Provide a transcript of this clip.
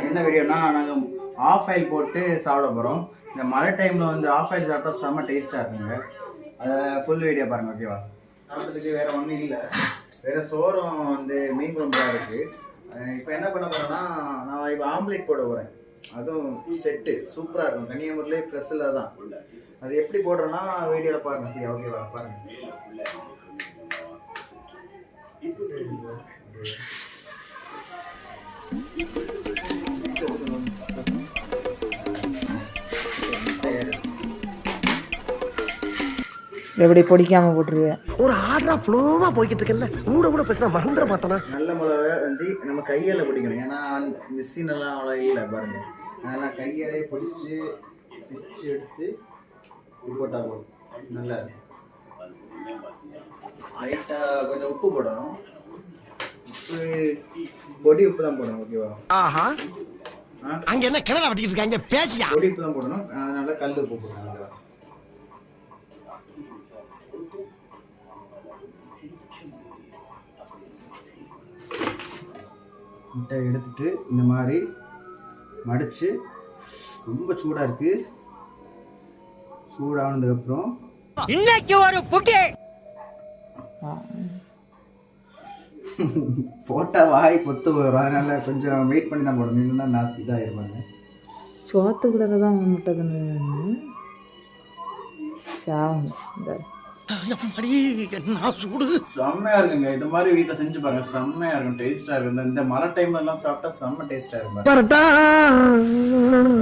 என்ன வீடியோனா நாங்கள் of oil போட்டு சாப்பிட போகிறோம். இந்த மழை டைமில் வந்து ஆஃப் ஆயில் சாப்பிட்டா செம்ம டேஸ்ட்டாக இருக்குங்க. அதை ஃபுல் வீடியோ பாருங்கள். ஓகேவா? சாப்பிட்டதுக்கு வேறு ஒன்றும் இல்லை, வேறு சோறும் வந்து மீன் குழம்புலாம் இருக்குது. இப்போ என்ன பண்ண போகிறேன்னா, நான் இப்போ ஆம்லேட் போட போகிறேன். அதுவும் செட்டு சூப்பராக இருக்கும். கன்னியாகுமரியிலே ஃப்ரெஷ்ஷில் தான். அது எப்படி போடுறேன்னா வீடியோவில் பாருங்கள். சரி, ஓகேவா? பாருங்கள். எப்படி பொடிக்காம போட்டுருவேன். ஒரு ஆர்டரா ஃப்ளோவா போய்கிட்டு இருக்கல, கூட கூட பேசினா மறந்துட மாட்டானா. நல்ல மிளகை வந்து நம்ம கையால் பிடிக்கணும். ஏன்னா மிஷின் எல்லாம் அவ்வளோ இல்லை பாருங்க. அதெல்லாம் கையாலே பிடிச்சி பிச்சு எடுத்து போட்டால் போதும். நல்லா இருக்கும். லைட்டாக கொஞ்சம் உப்பு போடணும். உப்பு பொடி உப்பு தான் போடணும். ஓகேவா? ஆஹா, அங்க என்ன கிணறு வட்டிக்கிட்டு இருக்காங்க, பேசியா? பொடி உப்பு தான் போடணும். அதனால கல் உப்பு போடணும். முட்டை எடுத்துட்டு இந்த மாதிரி மடித்து, ரொம்ப சூடாக இருக்குது, சூடானதுக்கப்புறம் இன்னைக்கு ஒரு புட்டி போட்டால் வாய் பொத்து வரும். அதனால் கொஞ்சம் வெயிட் பண்ணி தான் போடணும், இல்லைன்னா நான் இதாக இருப்பாங்க. சோத்துக்குள்ள தான் முட்டை தானே சாவும். செம்மையா இருக்குங்க. இது மாதிரி வீட்டுல செஞ்சு பாருங்க, செம்மையா இருக்கும், டேஸ்டா இருக்கும். இந்த மழை டைம்ல எல்லாம் சாப்பிட்டா செம்ம டேஸ்டா இருக்கும்.